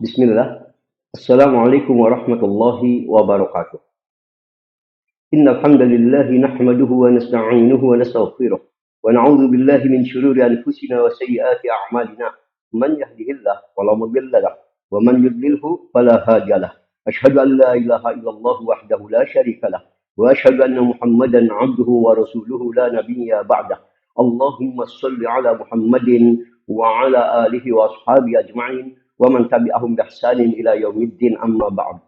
Bismillah. Assalamualaikum warahmatullahi wabarakatuh. Innal hamdalillah nahmaduhu wa nasta'inuhu wa nastaghfiruh wa na'udzu billahi min shururi anfusina wa sayyiati a'malina. Man yahdihillahu fala mudilla lahu wa man yudlilhu fala hadiyalah. Asyhadu an la ilaha illallah wahdahu la syarika lah wa asyhadu anna Muhammadan 'abduhu wa rasuluhu la nabiyya ba'dah. Allahumma shalli ala Muhammadin wa ala alihi wa ashabihi ajma'in wa man tabi'ahum bi ihsanin ila yaumiddin amma ba'd.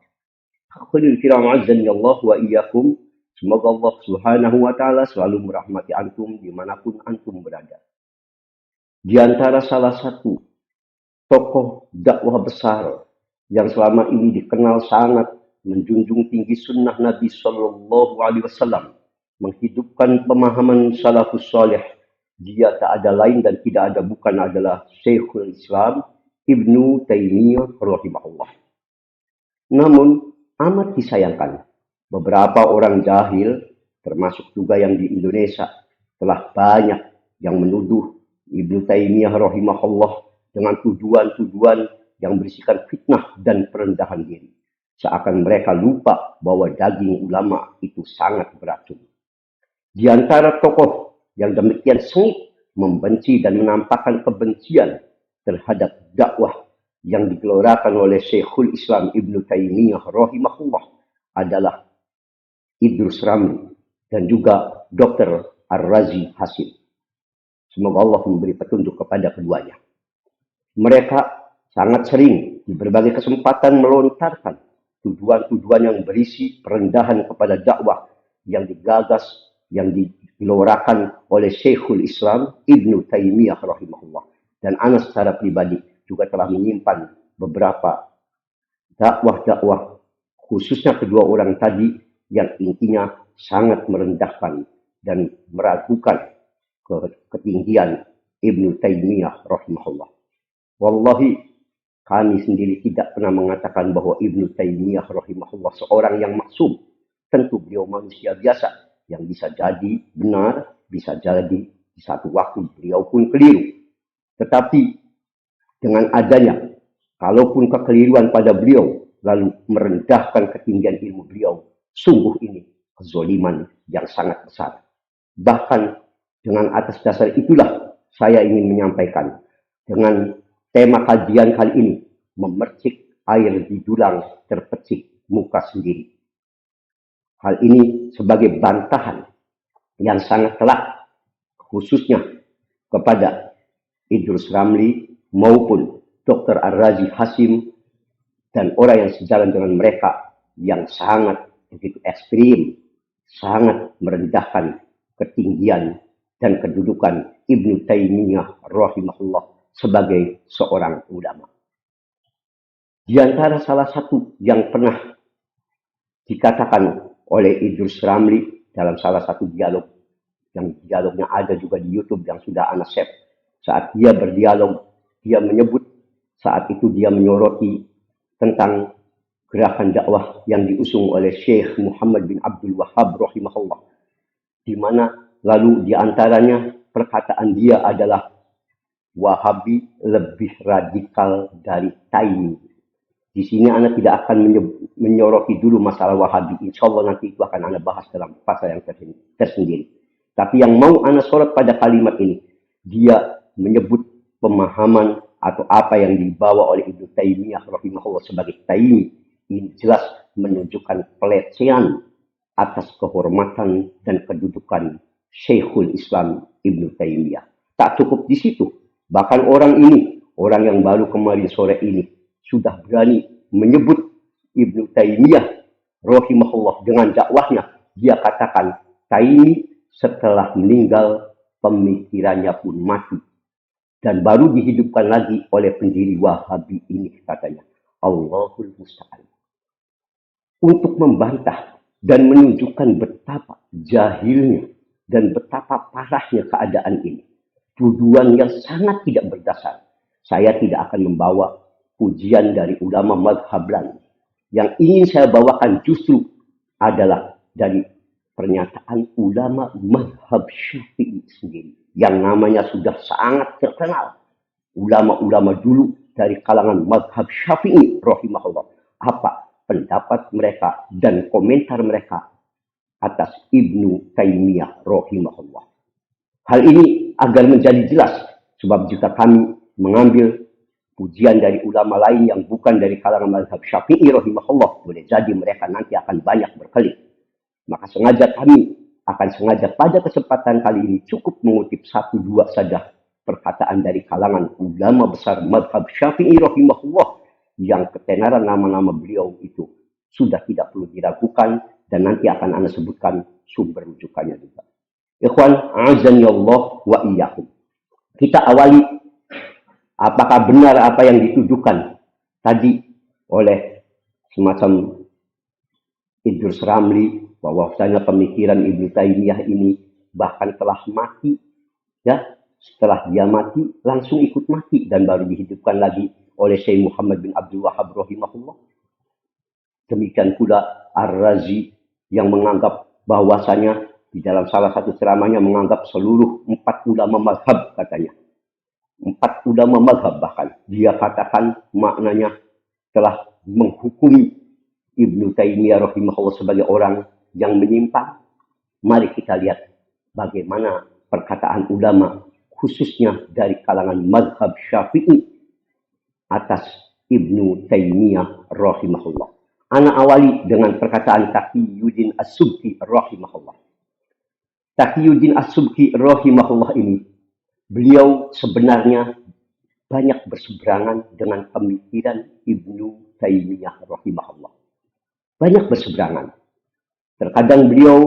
Akhirul kiram azzani Allah wa iyyakum. Semoga Allah Subhanahu wa taala selalu merahmati antum dimanapun antum berada. Di antara salah satu tokoh dakwah besar yang selama ini dikenal sangat menjunjung tinggi sunnah Nabi Shallallahu Alaihi Wasallam, menghidupkan pemahaman salafus saleh, dia tak ada lain dan tidak ada bukan adalah Syekhul Islam Ibnu Taimiyah rahimahullah. Namun amat disayangkan, beberapa orang jahil, termasuk juga yang di Indonesia, telah banyak yang menuduh Ibnu Taimiyah rahimahullah dengan tuduhan-tuduhan yang berisikan fitnah dan perendahan diri. Seakan mereka lupa bahwa daging ulama itu sangat beracun. Di antara tokoh yang demikian sengit membenci dan menampakkan kebencian terhadap dakwah yang digelorakan oleh Syekhul Islam Ibnu Taimiyah rahimahullah adalah Idrus Ramli dan juga Dr. Ar-Razi Hasim. Semoga Allah memberi petunjuk kepada keduanya. Mereka sangat sering di berbagai kesempatan melontarkan tuduhan-tuduhan yang berisi perendahan kepada dakwah yang digagas, yang digelorakan oleh Syekhul Islam Ibnu Taimiyah rahimahullah. Dan ana secara pribadi juga telah menyimpan beberapa dakwah-dakwah, khususnya kedua orang tadi, yang intinya sangat merendahkan dan meragukan ketinggian Ibnu Taimiyah rahimahullah. Wallahi, kami sendiri tidak pernah mengatakan bahwa Ibnu Taimiyah rahimahullah seorang yang maksum. Tentu beliau manusia biasa yang bisa jadi benar, bisa jadi di satu waktu beliau pun keliru. Tetapi dengan adanya, kalaupun kekeliruan pada beliau, lalu merendahkan ketinggian ilmu beliau, sungguh ini kezoliman yang sangat besar. Bahkan dengan atas dasar itulah saya ingin menyampaikan dengan tema kajian kali ini, memercik air di dulang terpecik muka sendiri. Hal ini sebagai bantahan yang sangat telak, khususnya kepada Idrus Ramli maupun Dr. Ar-Razi Hasim dan orang yang sejalan dengan mereka yang sangat begitu ekstrim, sangat merendahkan ketinggian dan kedudukan Ibnu Taimiyah rahimahullah sebagai seorang ulama. Di antara salah satu yang pernah dikatakan oleh Idrus Ramli dalam salah satu dialog, yang dialognya ada juga di YouTube yang sudah ana save. Saat dia berdialog, dia menyebut saat itu dia menyoroti tentang gerakan dakwah yang diusung oleh Syekh Muhammad bin Abdul Wahhab rahimahullah, di mana lalu diantaranya perkataan dia adalah Wahabi lebih radikal dari Taimi. Di sini Anda tidak akan menyoroti dulu masalah Wahabi. Insya Allah nanti itu akan Anda bahas dalam pasal yang tersendiri. Tapi yang mau Anda sorot pada kalimat ini, dia menyebut pemahaman atau apa yang dibawa oleh Ibnu Taimiyah rahimahullah sebagai Taimi. Ini jelas menunjukkan pelecehan atas kehormatan dan kedudukan Syekhul Islam Ibnu Taimiyah. Tak cukup di situ. Bahkan orang ini, orang yang baru kemarin sore ini, sudah berani menyebut Ibnu Taimiyah rahimahullah dengan dakwahnya. Dia katakan, Taimi setelah meninggal, pemikirannya pun mati. Dan baru dihidupkan lagi oleh pendiri Wahabi ini, katanya. Allahul Musta'an. Untuk membantah dan menunjukkan betapa jahilnya dan betapa parahnya keadaan ini. Tuduhan yang sangat tidak berdasar. Saya tidak akan membawa pujian dari ulama mazhab lain. Yang ingin saya bawakan justru adalah dari pernyataan ulama mazhab Syafi'i sendiri. Yang namanya sudah sangat terkenal. Ulama-ulama dulu dari kalangan mazhab Syafi'i rahimahullah. Apa pendapat mereka dan komentar mereka atas Ibnu Taimiyah rahimahullah. Hal ini agar menjadi jelas, sebab jika kami mengambil pujian dari ulama lain yang bukan dari kalangan mazhab Syafi'i rahimahullah, boleh jadi mereka nanti akan banyak berkelit. Maka sengaja pada kesempatan kali ini cukup mengutip 1-2 saja perkataan dari kalangan ulama besar mazhab Syafi'i rahimahullah yang ketenaran nama-nama beliau itu sudah tidak perlu diragukan dan nanti akan Anda sebutkan sumber rujukannya juga. Ikhwan, azani Allah wa iyyakum. Kita awali apakah benar apa yang dituduhkan tadi oleh semacam Idrus Ramli bahwasanya pemikiran Ibnu Taimiyah ini bahkan telah mati, ya, setelah dia mati langsung ikut mati dan baru dihidupkan lagi oleh Syekh Muhammad bin Abdul Wahhab rahimahullah. Demikian pula Ar-Razi yang menganggap bahwasanya di dalam salah satu ceramahnya menganggap seluruh 4 ulama mazhab katanya. 4 ulama mazhab bahkan. Dia katakan maknanya telah menghukumi Ibnu Taimiyah rahimahullah sebagai orang yang menyimpang. Mari kita lihat bagaimana perkataan ulama khususnya dari kalangan mazhab Syafi'i atas Ibnu Taimiyah rahimahullah. Ana awali dengan perkataan Taqiyuddin As-Subki rahimahullah. Taqiyuddin As-Subki rahimahullah ini, beliau sebenarnya banyak berseberangan dengan pemikiran Ibnu Taimiyah rahimahullah. Banyak berseberangan. Terkadang beliau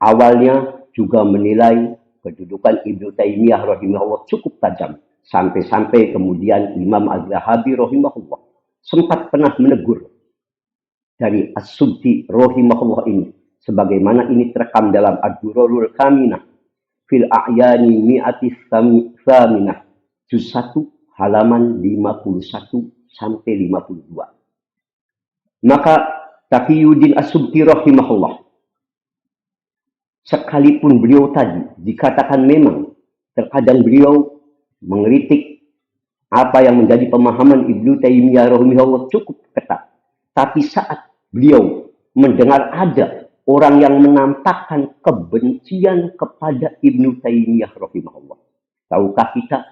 awalnya juga menilai kedudukan Ibnu Taimiyah rahimahullah cukup tajam. Sampai-sampai kemudian Imam Az-Zahabi rahimahullah sempat pernah menegur dari As-Subki rahimahullah ini. Sebagaimana ini terekam dalam Ad-Durarul Kaminah fil A'yani Mi'atis Thaminah juz 1 halaman 51 sampai 52. Maka Taqiyuddin As-Subki rahimahullah, sekalipun beliau tadi dikatakan memang terkadang beliau mengkritik apa yang menjadi pemahaman Ibnu Taimiyah rahimahullah cukup ketat. Tapi saat beliau mendengar ada orang yang menampakkan kebencian kepada Ibnu Taimiyah rahimahullah, tahukah kita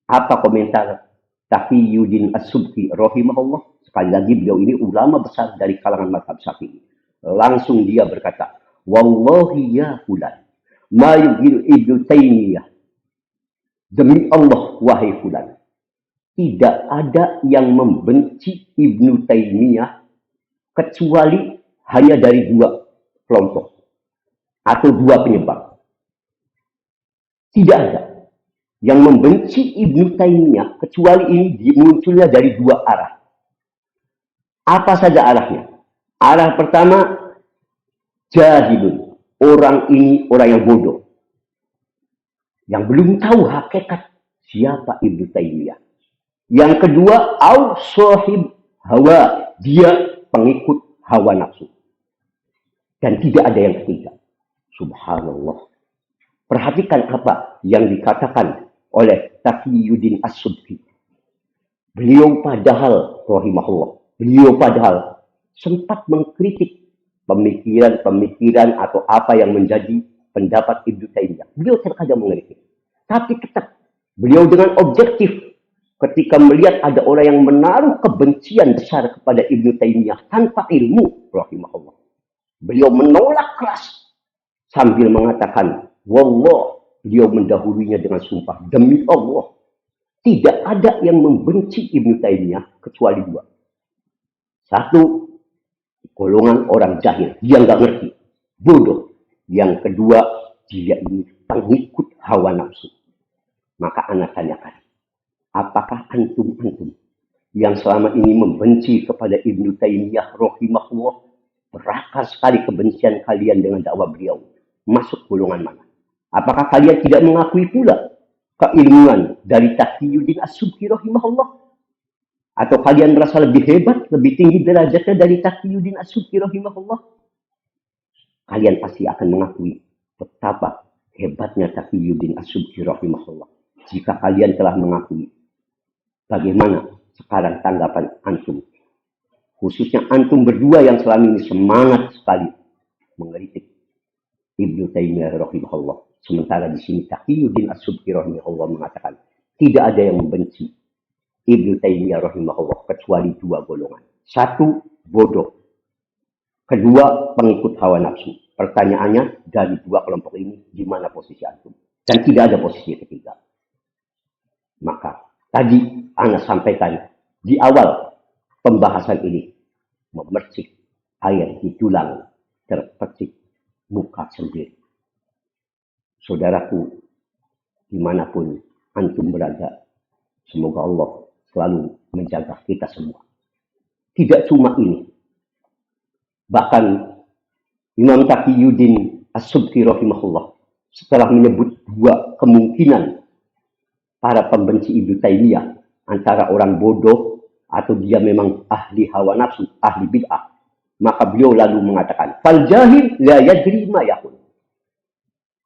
apa komentar Taqiyuddin As-Subki rahimahullah? Sekali lagi beliau ini ulama besar dari kalangan mazhab Syafi'i. Langsung dia berkata, "Wallahi ya fulan, ma yubghidu Ibnu Taimiyah." Demi Allah wahai fulan, tidak ada yang membenci Ibnu Taimiyah kecuali hanya dari 2 kelompok atau 2 penyebab. Tidak ada yang membenci Ibnu Taimiyah kecuali ini munculnya dari 2 arah. Apa saja arahnya? Arah pertama, jahilun. Orang ini orang yang bodoh, yang belum tahu hakikat siapa Ibnu Taimiyah. Yang kedua, au sahib hawa, dia pengikut hawa nafsu. Dan tidak ada yang ketiga. Subhanallah. Perhatikan apa yang dikatakan oleh Taqiyuddin As-Subki. Beliau padahal sempat mengkritik pemikiran-pemikiran atau apa yang menjadi pendapat Ibnu Taimiyah. Beliau terkadang mengkritik. Tapi tetap beliau dengan objektif ketika melihat ada orang yang menaruh kebencian besar kepada Ibnu Taimiyah tanpa ilmu rahimahullah. Beliau menolak keras sambil mengatakan, wallah, beliau mendahulunya dengan sumpah, demi Allah, tidak ada yang membenci Ibnu Taimiyah kecuali 2. 1, golongan orang jahil, dia nggak ngerti, bodoh. Yang kedua, dia ini pengikut hawa nafsu. Maka anak tanyakan, apakah antum yang selama ini membenci kepada Ibnu Taimiyah rahimahullah, berakar sekali kebencian kalian dengan dakwah beliau, masuk golongan mana? Apakah kalian tidak mengakui pula keilmuan dari Taqiyuddin As-Subki rahimahullah? Atau kalian merasa lebih hebat, lebih tinggi derajatnya dari Taqiyuddin As-Subki rahimahullah? Kalian pasti akan mengakui betapa hebatnya Taqiyuddin As-Subki rahimahullah. Jika kalian telah mengakui Bagaimana sekarang tanggapan antum? Khususnya antum berdua yang selama ini semangat sekali mengkritik Ibnu Taimiyah rahimahullah. Sementara di sini Taqiyuddin As-Subki rahimahullah mengatakan tidak ada yang membenci Ibnu Taimiyah rahimahullah kecuali dua golongan. Satu, bodoh. Kedua, pengikut hawa nafsu. Pertanyaannya, dari dua kelompok ini, di mana posisi antum? Dan tidak ada posisi ketiga. Maka, tadi Ana sampaikan di awal pembahasan ini, memercik air di tulang, terpercik muka sendiri. Saudaraku, dimanapun antum berada, semoga Allah selalu menjaga kita semua. Tidak cuma ini. Bahkan Imam Taqiyuddin As-Subki rahimahullah setelah menyebut dua kemungkinan para pembenci Ibnu Taimiyah, antara orang bodoh atau dia memang ahli hawa nafsu, ahli bid'ah, maka beliau lalu mengatakan, fal jahil la yadri ma yaqul.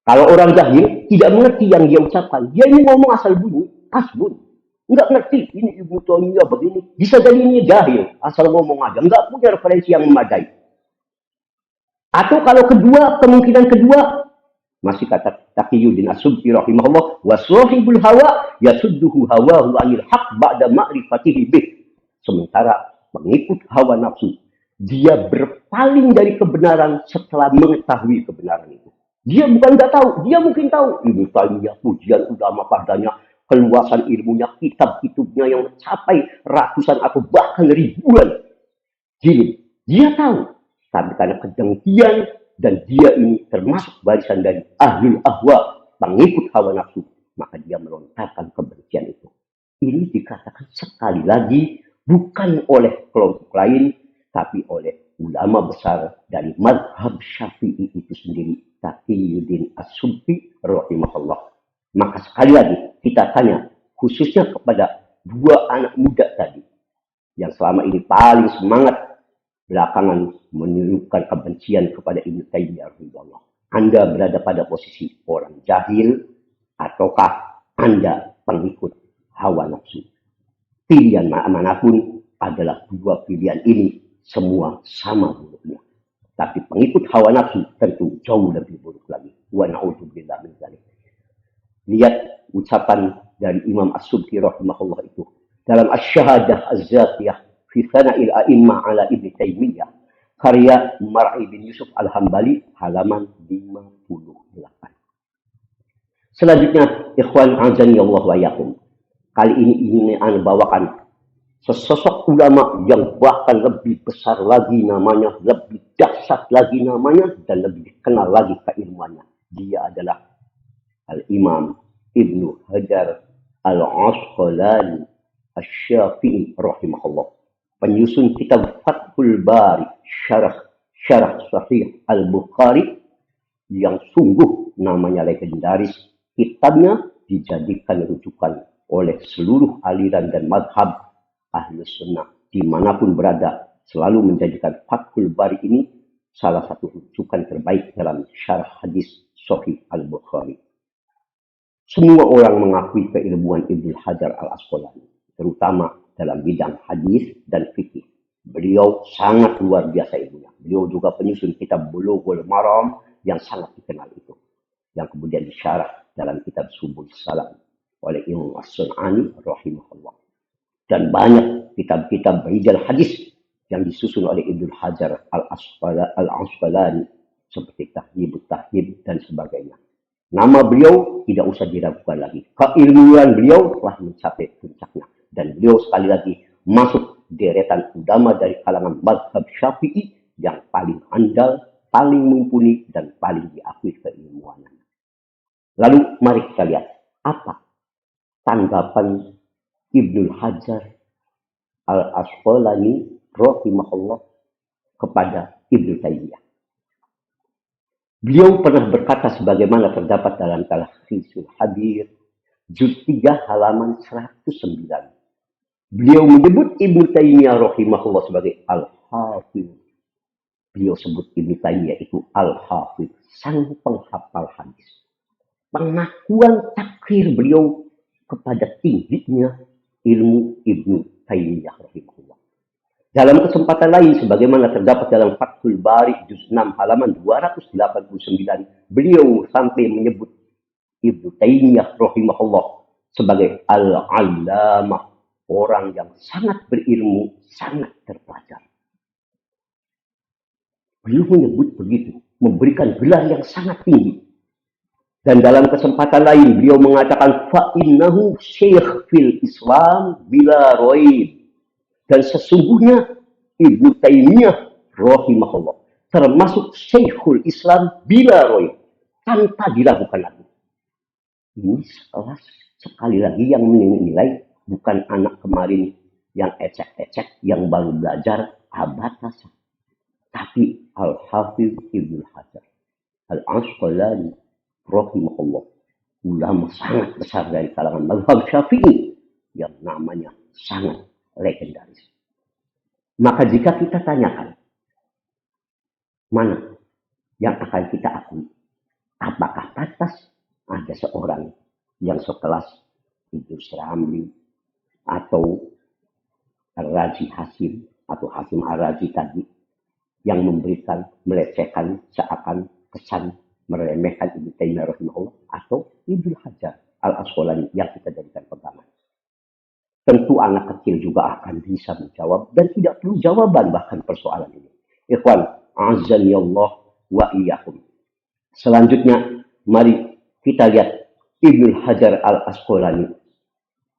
Kalau orang jahil tidak mengerti yang dia ucapkan, dia ini ngomong asal bunyi, asbun. Enggak ngerti, ini Ibnu Taimiyah begini. Bisa jadi ini jahil, asal ngomong aja. Enggak punya referensi yang memadai. Atau kalau kedua, kemungkinan kedua, masih kata Taqiyuddin As-Subki rahimahullah, wa sahibul hawa yasudduhu hawahu anil haq ba'da ma'rifatihi bih. Sementara pengikut hawa nafsu, dia berpaling dari kebenaran setelah mengetahui kebenaran itu. Dia bukan nggak tahu, dia mungkin tahu. Ibnu Taimiyah pujian ulama padanya, keluasan ilmunya, kitab-kitabnya yang mencapai ratusan atau bahkan ribuan jilid. Dia tahu, tapi karena kedengkian dan dia ini termasuk barisan dari ahlul ahwa, pengikut hawa nafsu, maka dia melontarkan kebencian itu. Ini dikatakan sekali lagi bukan oleh kelompok lain, tapi oleh ulama besar dari mazhab Syafi'i itu sendiri, Taqiyuddin As-Subki rahimahullah. Maka sekali lagi kita tanya khususnya kepada dua anak muda tadi yang selama ini paling semangat belakangan menunjukkan kebencian kepada Ibnu Taimiyah rahimahullah. Anda berada pada posisi orang jahil ataukah Anda pengikut hawa nafsu? Pilihan manapun adalah dua pilihan ini semua sama buruknya. Tapi pengikut hawa nafsu tentu jauh lebih buruk lagi. Wa na'udzubillah min dzalik. Lihat ucapan dari Imam As-Subki rahimahullah itu dalam Asy-Syahadah Az-Zakiyah fi Tsana'il A'immah ala Ibnu Taimiyah, karya Mar'i bin Yusuf Al-Hambali, halaman 58. Selanjutnya, ikhwan azani Allah wa yakum. Kali ini ingin Anda bawakan sesosok ulama yang bahkan lebih besar lagi namanya, lebih dahsyat lagi namanya, dan lebih dikenal lagi keilmuannya. Dia adalah Al-Imam Ibnu Hajar Al-Asqalani Asy-Syafi'i rahimahullah. Penyusun kitab Fathul Bari, syarah Sahih Al-Bukhari, yang sungguh namanya legendaris. Kitabnya dijadikan rujukan oleh seluruh aliran dan madhab Ahlus Sunnah dimanapun berada, selalu menjadikan Fathul Bari ini salah satu rujukan terbaik dalam syarah hadis Sahih Al-Bukhari. Semua orang mengakui keilmuan Ibnu Hajar Al-Asqalani, terutama dalam bidang hadis dan fikih. Beliau sangat luar biasa ilmunya. Beliau juga penyusun kitab Bulughul Maram yang sangat dikenal itu, yang kemudian disyarah dalam kitab Subul Salam oleh Imam As-Sun'ani rahimahullah. Dan banyak kitab-kitab rijal hadis yang disusun oleh Ibnu Hajar Al-Asqalani seperti Tahdhibut Tahdhib dan sebagainya. Nama beliau tidak usah diragukan lagi. Keilmuan beliau telah mencapai puncaknya. Dan beliau sekali lagi masuk deretan ulama dari kalangan mazhab Syafi'i yang paling andal, paling mumpuni, dan paling diakui keilmuannya. Lalu mari kita lihat apa tanggapan Ibnu Hajar Al-Asqalani rahimahullah kepada Ibnu Taimiyah. Beliau pernah berkata sebagaimana terdapat dalam Talkhisul Habir, juz 3 halaman 109. Beliau menyebut Ibnu Taimiyah rahimahullah sebagai Al-Hafiz. Beliau sebut Ibnu Taimiyah itu Al-Hafiz, sang penghafal hadis. Pengakuan takdir beliau kepada tingginya ilmu Ibnu Taimiyah rahimahullah. Dalam kesempatan lain, sebagaimana terdapat dalam Fathul Bari, juz 6, halaman 289, beliau sampai menyebut Ibnu Taimiyah rahimahullah sebagai al-allamah, orang yang sangat berilmu, sangat terpelajar. Beliau menyebut begitu, memberikan gelar yang sangat tinggi. Dan dalam kesempatan lain beliau mengatakan fa'innahu syekh fil Islam bila roib. Dan sesungguhnya Ibnu Taimiyah rahimahullah termasuk syekhul Islam bila roib, tanpa diragukan lagi. Ini sekali lagi yang menilai bukan anak kemarin yang ecek-ecek, yang baru belajar abatas, tapi Al-Hafidh Ibnu Hajar Al-Asqalani rahimahullah, ulama sangat besar dari kalangan mazhab Syafi'i yang namanya sangat legendaris. Maka jika kita tanyakan mana yang akan kita akui, apakah pantas ada seorang yang sekelas Idrus Ramli atau Ar-Razi Hasim atau Hasim Ar-Razi tadi yang memberikan, melecehkan, seakan kesan meremehkan Ibnu Taimiyah rahimahullah, atau Ibnu Hajar Al-Asqalani yang kita jadikan pegangan? Tentu anak kecil juga akan bisa menjawab dan tidak perlu jawaban bahkan persoalan ini. Ikhwan, azani Allah wa iyyakum. Selanjutnya, mari kita lihat Ibnu Hajar Al-Asqalani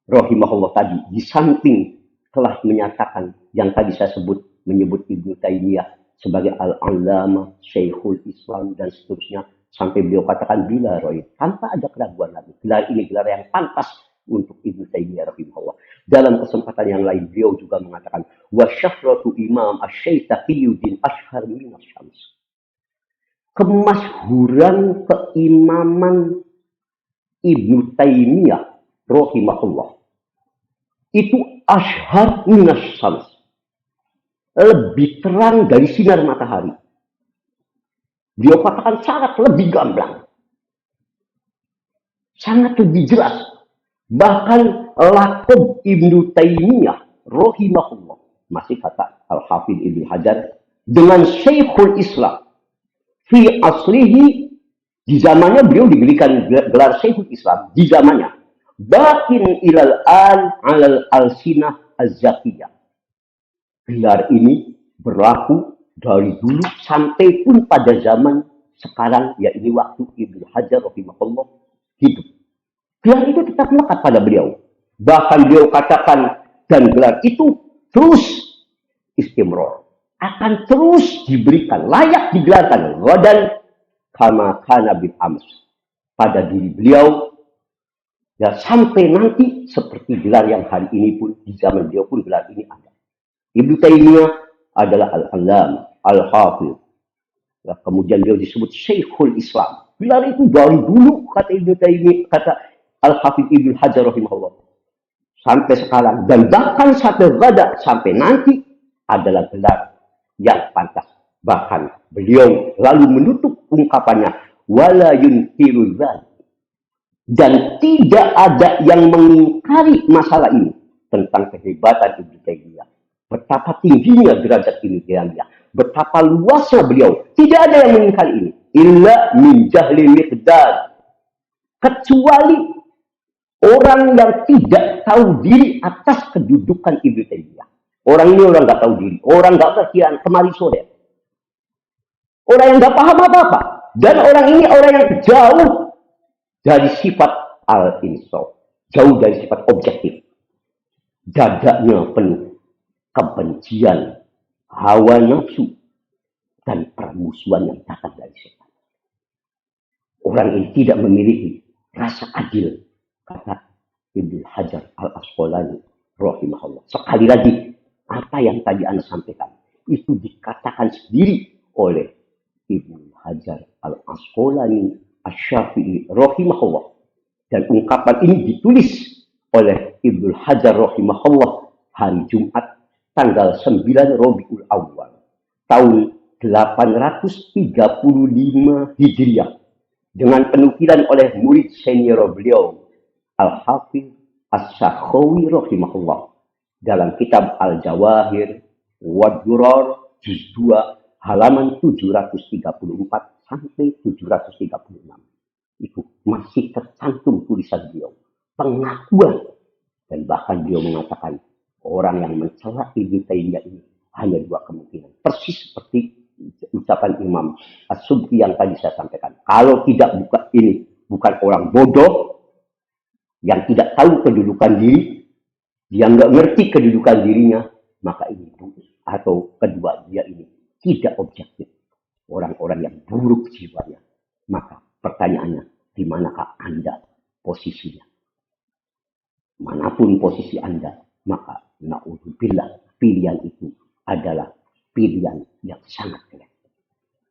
rahimahullah tadi, di samping telah menyatakan yang tadi saya sebut, menyebut Ibnu Taimiyah sebagai al-allamah, syekhul Islam dan seterusnya, sampai beliau katakan bila roib, tanpa ada keraguan lagi. Gelar ini gelar yang pantas untuk Ibnu Taimiyah rahimahullah. Dalam kesempatan yang lain beliau juga mengatakan wa syafratu imam asy-syaikh taqiyuddin ashhar min asy-syams. Kemasyhuran keimaman Ibnu Taimiyah rahimahullah itu ashhar min asy-syams, lebih terang dari sinar matahari. Beliau katakan sangat lebih gamblang, sangat lebih jelas. Bahkan laqab Ibnu Taimiyah rahimahullah, masih kata Al-Hafidh Ibnu Hajar, dengan Syekhul Islam fi aslihi, di zamannya beliau diberikan gelar Syekhul Islam di zamannya, bakin ilal an alal alsinah az-zakiyah. Gelar ini berlaku dari dulu sampai pun pada zaman sekarang, yaitu waktu Ibnu Hajar rahimahullah hidup. Gelar itu tetap melekat pada beliau. Bahkan beliau katakan, dan gelar itu terus istimror, akan terus diberikan, layak digelarkan, wadan kama kana bil ams, pada diri beliau, ya sampai nanti seperti gelar yang hari ini pun, di zaman beliau pun gelar ini ada. Ibnu Taimiyah adalah al-allam, al-hafidh. Ya, kemudian beliau disebut Syekhul Islam. Gelar itu dari dulu, kata Ibnu Taimiyah, kata Al-Hafidh Ibnu Hajar rahimahullah, sampai sekarang, dan bahkan sampai gada, sampai nanti, adalah gelar yang pantas. Bahkan beliau lalu menutup ungkapannya, wala yunkiru dzalik, dan tidak ada yang mengingkari masalah ini, tentang kehebatan Ibnu Taimiyah. Betapa tingginya derajat Ibnu Taimiyah, betapa luasnya beliau. Tidak ada yang mengingkari ini. Illa min jahli miqdar, kecuali orang yang tidak tahu diri atas kedudukan Ibnu Taimiyah. Orang ini orang nggak tahu diri, orang nggak ngerti kemari sore, orang yang nggak paham apa-apa, dan orang ini orang yang jauh dari sifat al-insaf, jauh dari sifat objektif. Dadanya penuh kebencian, hawa nafsu, dan permusuhan yang datang dari setan. Orang ini tidak memiliki rasa adil, kata Ibnu Hajar Al-Asqalani rahimahullah. Sekali lagi, apa yang tadi Anda sampaikan, itu dikatakan sendiri oleh Ibnu Hajar Al-Asqalani Asy-Syafi'i rahimahullah. Dan ungkapan ini ditulis oleh Ibnu Hajar rahimahullah hari Jumat tanggal 9 Rabiul Awal tahun 835 Hijriah, dengan penukilan oleh murid senior beliau Al-Hafidh As-Sakhawi rahimahullah dalam kitab Al-Jawahir wa Durar juz 2 halaman 734 sampai 736. Itu masih tercantum tulisan beliau. Pengakuan. Dan bahkan beliau mengatakan orang yang mencela Ibnu Taimiyah ini hanya dua kemungkinan. Persis seperti ucapan Imam As-Subki yang tadi saya sampaikan. Kalau tidak bukan orang bodoh yang tidak tahu kedudukan diri, yang nggak ngerti kedudukan dirinya, maka ini atau kedua dia ini tidak objektif. Orang-orang yang buruk jiwanya. Maka pertanyaannya, di manakah Anda posisinya? Manapun posisi Anda, maka na'udzubillah, pilihan itu adalah pilihan yang sangat jelek.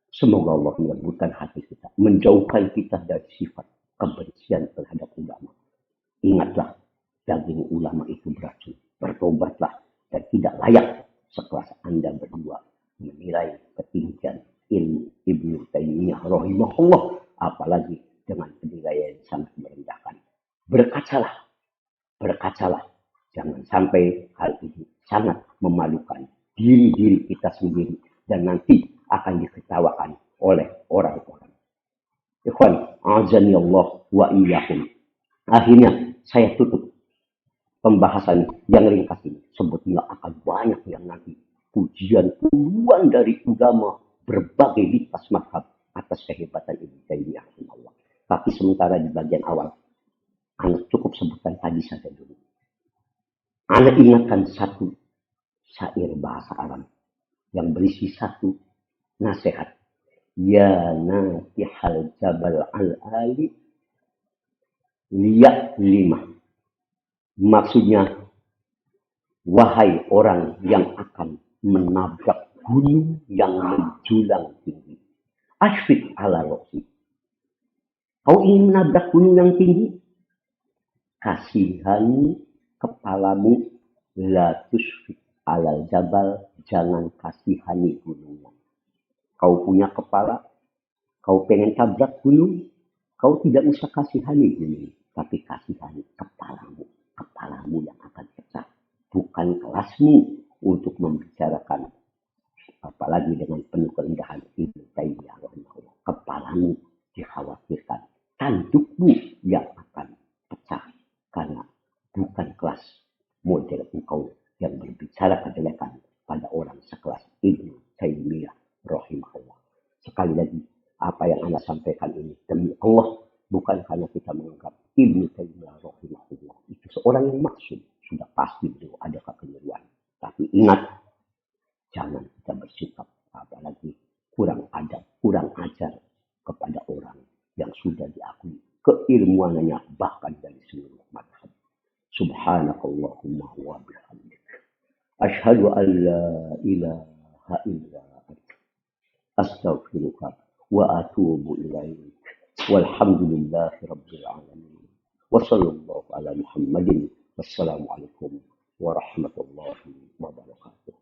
Semoga Allah melembutkan hati kita, menjauhkan kita dari sifat kebencian terhadap ulama. Ingatlah, daging ulama itu beracun. Bertobatlah dan tidak layak sekelas Anda berdua menilai ketinggian ilmu Ibnu Taimiyah rahimahullah, apalagi dengan penilaian yang sangat merendahkan. Berkacalah, jangan sampai hal ini sangat memalukan diri kita sendiri dan nanti akan diketawakan oleh orang-orang. Ikhwan, azani Allah wa iyyakum. Akhirnya saya tutup pembahasan yang ringkas ini. Sebetulnya akan banyak yang nanti pujian puluhan dari ulama berbagai lintas mazhab atas kehebatan Ibnu Taimiyah rahimahullah. Tapi sementara di bagian awal, Anda cukup sebutkan tadi saja dulu. Anda ingatkan satu syair bahasa Arab yang berisi satu nasihat. Ya natihal jabal al-ali liyak lima. Maksudnya, wahai orang yang akan menabrak gunung yang menjulang tinggi. Asfik ala roksi. Kau ingin menabrak gunung yang tinggi? Kasihani kepalamu, la tusfik alal jabal, jangan kasihani gunungnya. Kau punya kepala, kau pengen tabrak gunung, kau tidak usah kasihani gunung, tapi kasihani kepalamu yang akan pecah, bukan kelasmu untuk membicarakan, apalagi dengan penuh kerendahan Ibnu Taimiyah rahimahullah. Kepalamu dikhawatirkan, tandukmu yang akan pecah, karena bukan kelas model engkau yang berbicara kejelekan pada orang sekelas Ibnu Taimiyah rahimahullah. Sekali lagi, apa yang Anda sampaikan ini demi Allah, bukan karena kita menganggap Ibnu Taimiyah rahimahullah itu seorang yang maksud, sudah pasti beliau ada kekeliruan. Tapi ingat, jangan kita bersikap apalagi kurang adab, kurang ajar kepada orang yang sudah diakui keilmuannya bahkan dari seluruh mazhab. Subhanakallahumma wa bihamdik. Asyhadu an la ilaha illa anta. Astaghfiruka wa atubu ilaik. Walhamdulillahi rabbil alamin. Wa sallallahu ala Muhammadin. Wassalamualaikum warahmatullahi wabarakatuh.